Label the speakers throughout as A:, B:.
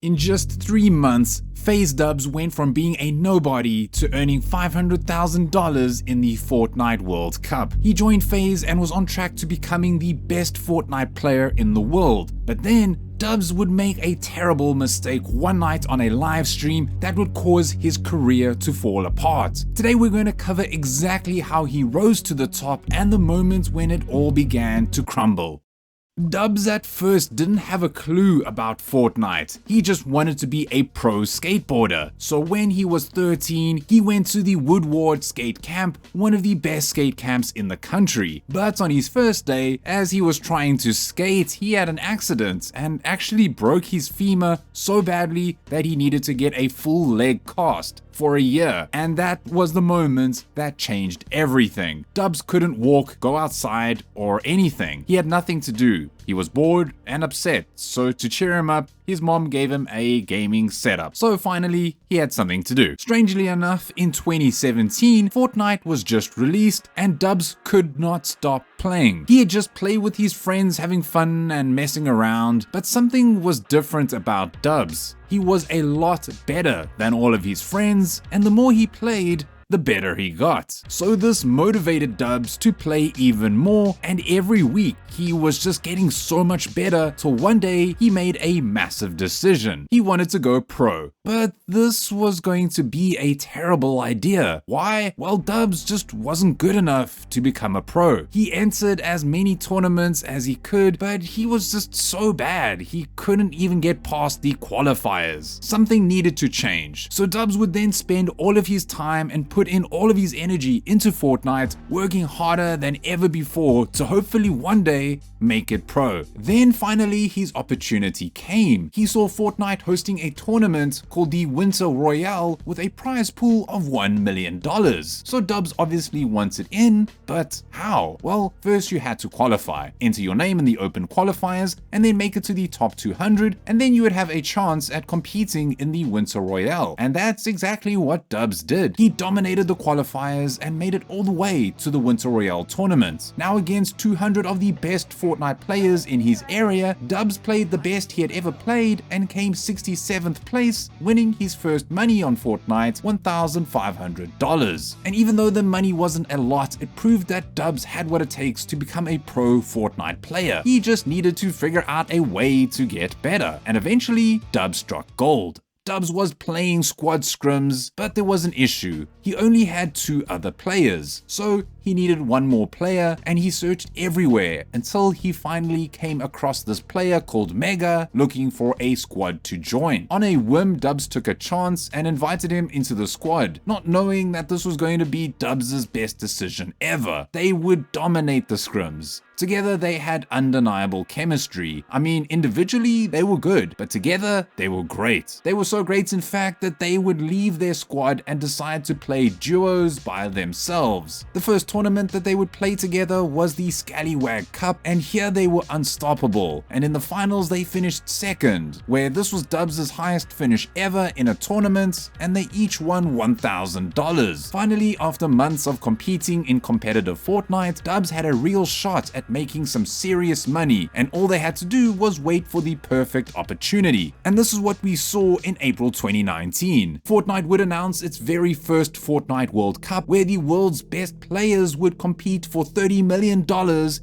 A: In just 3 months, Faze Dubs went from being a nobody to earning $500,000 in the Fortnite World Cup. He joined Faze and was on track to becoming the best Fortnite player in the world. But then, Dubs would make a terrible mistake one night on a live stream that would cause his career to fall apart. Today we're going to cover exactly how he rose to the top and the moment when it all began to crumble. Dubs at first didn't have a clue about Fortnite. He just wanted to be a pro skateboarder. So when he was 13, he went to the Woodward skate camp, one of the best skate camps in the country. But on his first day, as he was trying to skate, he had an accident and actually broke his femur so badly that he needed to get a full leg cast for a year, and that was the moment that changed everything. Dubs couldn't walk, go outside, or anything. He had nothing to do. He was bored and upset, so to cheer him up, his mom gave him a gaming setup. So finally, he had something to do. Strangely enough, in 2017, Fortnite was just released and Dubs could not stop playing. He had just played with his friends, having fun and messing around, but something was different about Dubs. He was a lot better than all of his friends, and the more he played, the better he got. So this motivated Dubs to play even more, and every week he was just getting so much better till one day he made a massive decision. He wanted to go pro. But this was going to be a terrible idea. Why? Well, Dubs just wasn't good enough to become a pro. He entered as many tournaments as he could, but he was just so bad he couldn't even get past the qualifiers. Something needed to change. So Dubs would then spend all of his time and put in all of his energy into Fortnite, working harder than ever before to hopefully one day make it pro. Then finally his opportunity came. He saw Fortnite hosting a tournament called the Winter Royale with a prize pool of $1 million. So Dubs obviously wanted in, but how? Well, first you had to qualify, enter your name in the open qualifiers, and then make it to the top 200, and then you would have a chance at competing in the Winter Royale. And that's exactly what Dubs did. He dominated the qualifiers and made it all the way to the Winter Royale tournament. Now against 200 of the best Fortnite players in his area, Dubs played the best he had ever played and came 67th place, winning his first money on Fortnite, $1,500. And even though the money wasn't a lot, it proved that Dubs had what it takes to become a pro Fortnite player. He just needed to figure out a way to get better, and eventually Dubs struck gold. Dubs was playing squad scrims, but there was an issue. He only had 2 other players, so he needed one more player, and he searched everywhere until he finally came across this player called Mega looking for a squad to join. On a whim, Dubs took a chance and invited him into the squad, not knowing that this was going to be Dubs' best decision ever. They would dominate the scrims. Together they had undeniable chemistry. I mean, individually they were good, but together they were great. They were so great in fact that they would leave their squad and decide to play duos by themselves. The first tournament that they would play together was the Scallywag Cup, and here they were unstoppable. And in the finals they finished second, where this was Dubs' highest finish ever in a tournament, and they each won $1,000. Finally, after months of competing in competitive Fortnite, Dubs had a real shot at making some serious money, and all they had to do was wait for the perfect opportunity. And this is what we saw in April 2019. Fortnite would announce its very first Fortnite World Cup, where the world's best players would compete for $30 million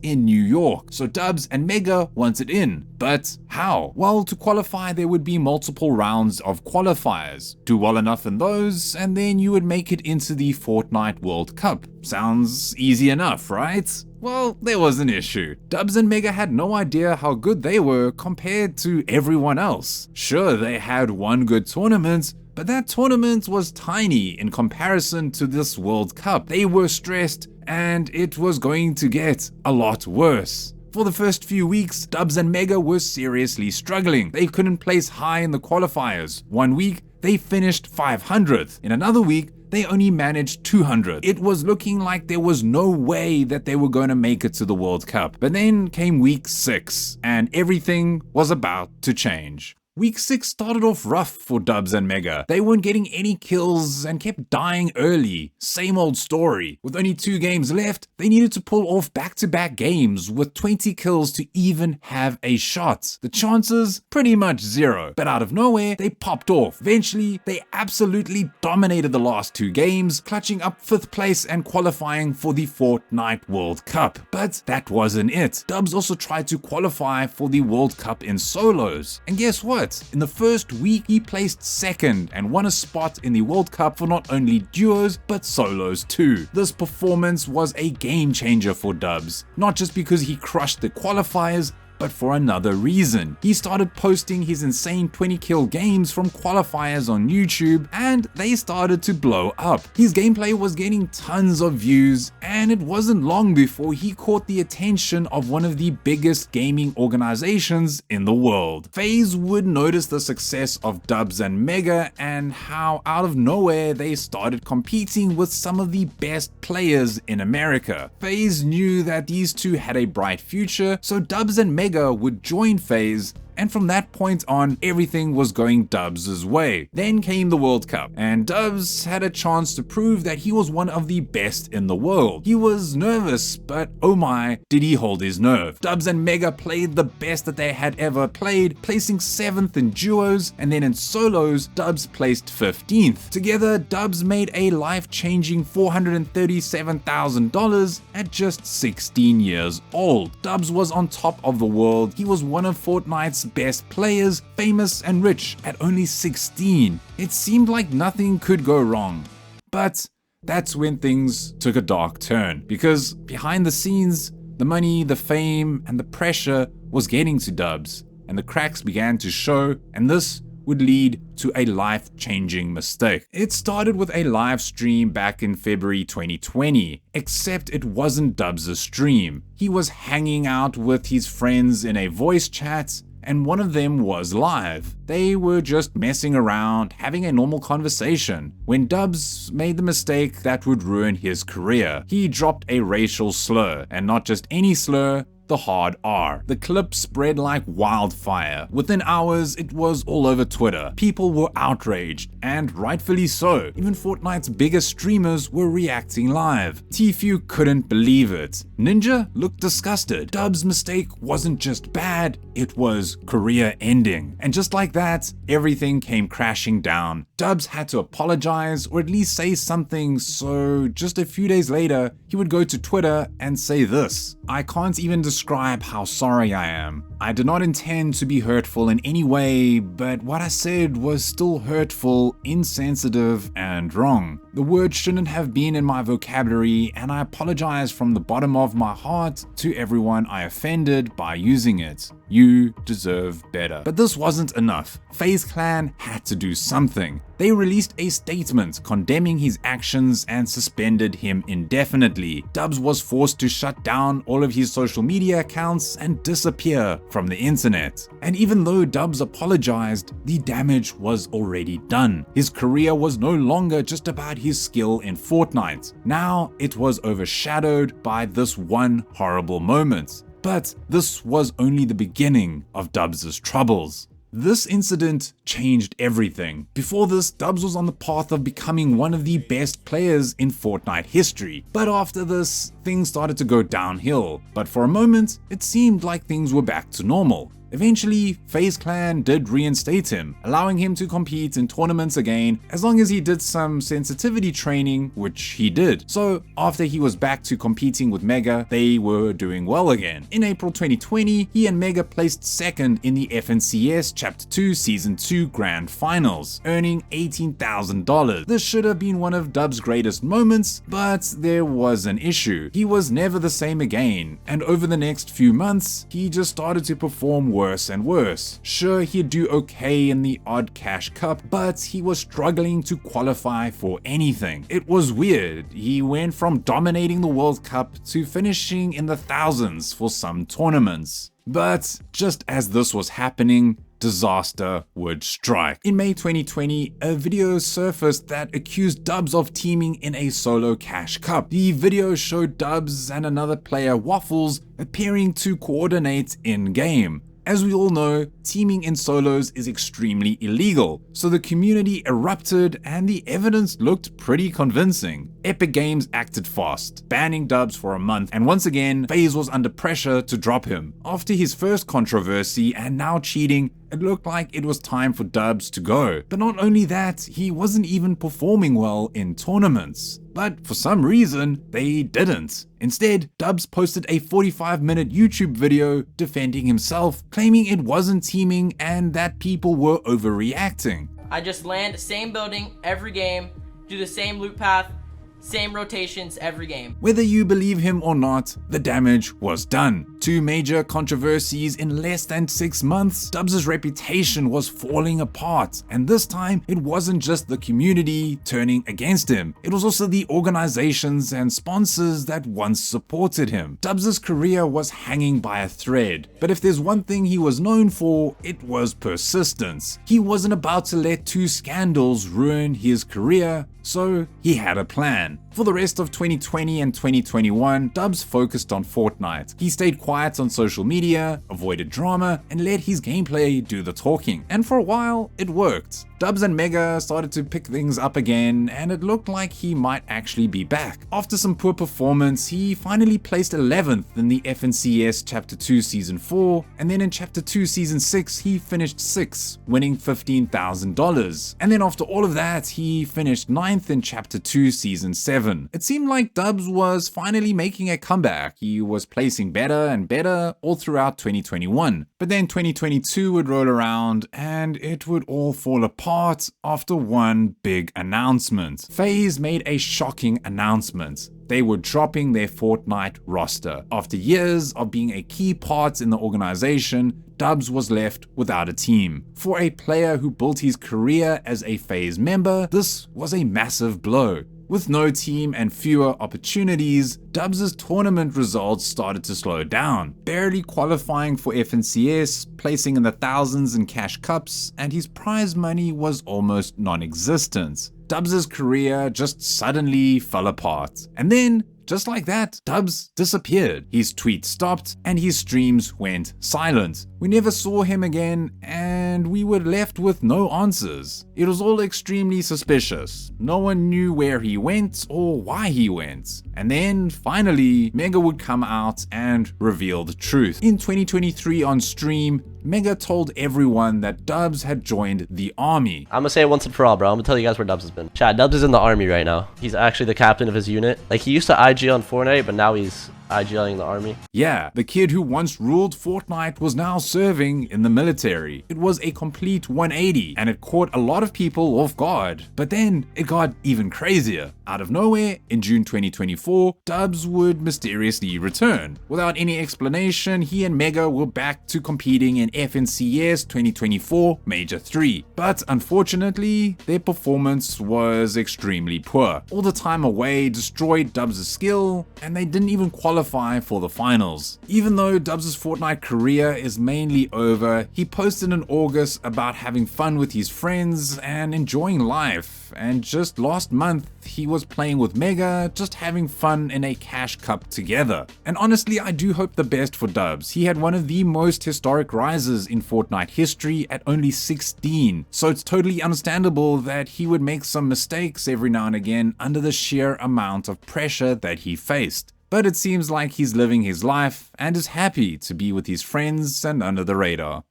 A: in New York. So Dubs and Mega wanted in. But how? Well, to qualify there would be multiple rounds of qualifiers. Do well enough in those, and then you would make it into the Fortnite World Cup. Sounds easy enough, right? Well, there was an issue. Dubs and Mega had no idea how good they were compared to everyone else. Sure, they had one good tournament, but that tournament was tiny in comparison to this World Cup. They were stressed, and it was going to get a lot worse. For the first few weeks, Dubs and Mega were seriously struggling. They couldn't place high in the qualifiers. One week, they finished 500th. In another week, they only managed 200. It was looking like there was no way that they were going to make it to the World Cup. But then came week 6, and everything was about to change. Week 6 started off rough for Dubs and Mega. They weren't getting any kills and kept dying early. Same old story. With only 2 games left, they needed to pull off back-to-back games with 20 kills to even have a shot. The chances? Pretty much zero. But out of nowhere, they popped off. Eventually, they absolutely dominated the last 2 games, clutching up 5th place and qualifying for the Fortnite World Cup. But that wasn't it. Dubs also tried to qualify for the World Cup in solos. And guess what? In the first week, he placed 2nd and won a spot in the World Cup for not only duos, but solos too. This performance was a game changer for Dubs, not just because he crushed the qualifiers, but for another reason. He started posting his insane 20 kill games from qualifiers on YouTube, and they started to blow up. His gameplay was getting tons of views, and it wasn't long before he caught the attention of one of the biggest gaming organizations in the world. Faze would notice the success of Dubs and Mega and how out of nowhere they started competing with some of the best players in America. Faze knew that these two had a bright future, so Dubs and Mega would join Faze, and from that point on, everything was going Dubs' way. Then came the World Cup, and Dubs had a chance to prove that he was one of the best in the world. He was nervous, but oh my, did he hold his nerve. Dubs and Mega played the best that they had ever played, placing 7th in duos, and then in solos, Dubs placed 15th. Together, Dubs made a life-changing $437,000 at just 16 years old. Dubs was on top of the world. He was one of Fortnite's best players, famous and rich at only 16. It seemed like nothing could go wrong. But that's when things took a dark turn, because behind the scenes, the money, the fame, and the pressure was getting to Dubs, and the cracks began to show, and this would lead to a life-changing mistake. It started with a live stream back in February 2020, except it wasn't Dubs' stream. He was hanging out with his friends in a voice chat, and one of them was live. They were just messing around, having a normal conversation, when Dubs made the mistake that would ruin his career. He dropped a racial slur, and not just any slur, the hard R. The clip spread like wildfire. Within hours, it was all over Twitter. People were outraged, and rightfully so. Even Fortnite's biggest streamers were reacting live. Tfue couldn't believe it. Ninja looked disgusted. Dubs' mistake wasn't just bad, it was career ending. And just like that, everything came crashing down. Dubs had to apologize, or at least say something, so just a few days later, he would go to Twitter and say this: "I can't even describe how sorry I am. I did not intend to be hurtful in any way, but what I said was still hurtful, insensitive, and wrong. The word shouldn't have been in my vocabulary, and I apologize from the bottom of my heart to everyone I offended by using it. You deserve better." But this wasn't enough. FaZe Clan had to do something. They released a statement condemning his actions and suspended him indefinitely. Dubs was forced to shut down all of his social media accounts and disappear from the internet. And even though Dubs apologized, the damage was already done. His career was no longer just about his skill in Fortnite. Now it was overshadowed by this one horrible moment. But this was only the beginning of Dubs' troubles. This incident changed everything. Before this, Dubs was on the path of becoming one of the best players in Fortnite history. But after this, things started to go downhill. But for a moment, it seemed like things were back to normal. Eventually, FaZe Clan did reinstate him, allowing him to compete in tournaments again as long as he did some sensitivity training, which he did. So after he was back to competing with Mega, they were doing well again. In April 2020, he and Mega placed 2nd in the FNCS Chapter 2 Season 2 Grand Finals, earning $18,000. This should have been one of Dubs' greatest moments, but there was an issue. He was never the same again, and over the next few months, he just started to perform worse and worse. Sure, he'd do okay in the odd cash cup, but he was struggling to qualify for anything. It was weird. He went from dominating the World Cup to finishing in the thousands for some tournaments. But just as this was happening, disaster would strike. In May 2020, a video surfaced that accused Dubs of teaming in a solo cash cup. The video showed Dubs and another player, Waffles, appearing to coordinate in-game. As we all know, teaming in solos is extremely illegal, so the community erupted and the evidence looked pretty convincing. Epic Games acted fast, banning Dubs for a month, and once again, Faze was under pressure to drop him. After his first controversy and now cheating, it looked like it was time for Dubs to go. But not only that, he wasn't even performing well in tournaments. But for some reason, they didn't. Instead, Dubs posted a 45-minute YouTube video defending himself, claiming it wasn't teaming and that people were overreacting.
B: I just land same building every game, do the same loop path, same rotations every game.
A: Whether you believe him or not, the damage was done. 2 major controversies in less than 6 months, Dubs' reputation was falling apart. And this time, it wasn't just the community turning against him. It was also the organizations and sponsors that once supported him. Dubs' career was hanging by a thread. But if there's one thing he was known for, it was persistence. He wasn't about to let 2 scandals ruin his career, so he had a plan. For the rest of 2020 and 2021, Dubs focused on Fortnite. He stayed quiet on social media, avoided drama, and let his gameplay do the talking. And for a while, it worked. Dubs and Mega started to pick things up again, and it looked like he might actually be back. After some poor performance, he finally placed 11th in the FNCS Chapter 2 Season 4, and then in Chapter 2 Season 6, he finished 6th, winning $15,000. And then after all of that, he finished 9th in Chapter 2 Season 7. It seemed like Dubs was finally making a comeback. He was placing better and better all throughout 2021. But then 2022 would roll around and it would all fall apart after one big announcement. Faze made a shocking announcement. They were dropping their Fortnite roster. After years of being a key part in the organization, Dubs was left without a team. For a player who built his career as a Faze member, this was a massive blow. With no team and fewer opportunities, Dubs' tournament results started to slow down, barely qualifying for FNCS, placing in the thousands in cash cups, and his prize money was almost non-existent. Dubs' career just suddenly fell apart. And then, just like that, Dubs disappeared. His tweets stopped and his streams went silent. We never saw him again and we were left with no answers. It was all extremely suspicious. No one knew where he went or why he went. And then finally, Mega would come out and reveal the truth. In 2023 on stream, Mega told everyone that Dubs had joined the army.
C: I'm gonna say it once and for all, bro. I'm gonna tell you guys where Dubs has been. Chat, Dubs is in the army right now. He's actually the captain of his unit. Like, he used to IG on Fortnite, but now he's IGLing the army.
A: Yeah, the kid who once ruled Fortnite was now serving in the military. It was a complete 180 and it caught a lot of people off guard. But then it got even crazier. Out of nowhere, in June 2024, Dubs would mysteriously return. Without any explanation, he and Mega were back to competing in FNCS 2024 Major 3. But unfortunately, their performance was extremely poor. All the time away destroyed Dubs' skill, and they didn't even qualify for the finals. Even though Dubs' Fortnite career is mainly over, he posted in August about having fun with his friends and enjoying life. And just last month, he was playing with Mega, just having fun in a cash cup together. And honestly, I do hope the best for Dubs. He had one of the most historic rises in Fortnite history at only 16, so it's totally understandable that he would make some mistakes every now and again under the sheer amount of pressure that he faced. But it seems like he's living his life and is happy to be with his friends and under the radar.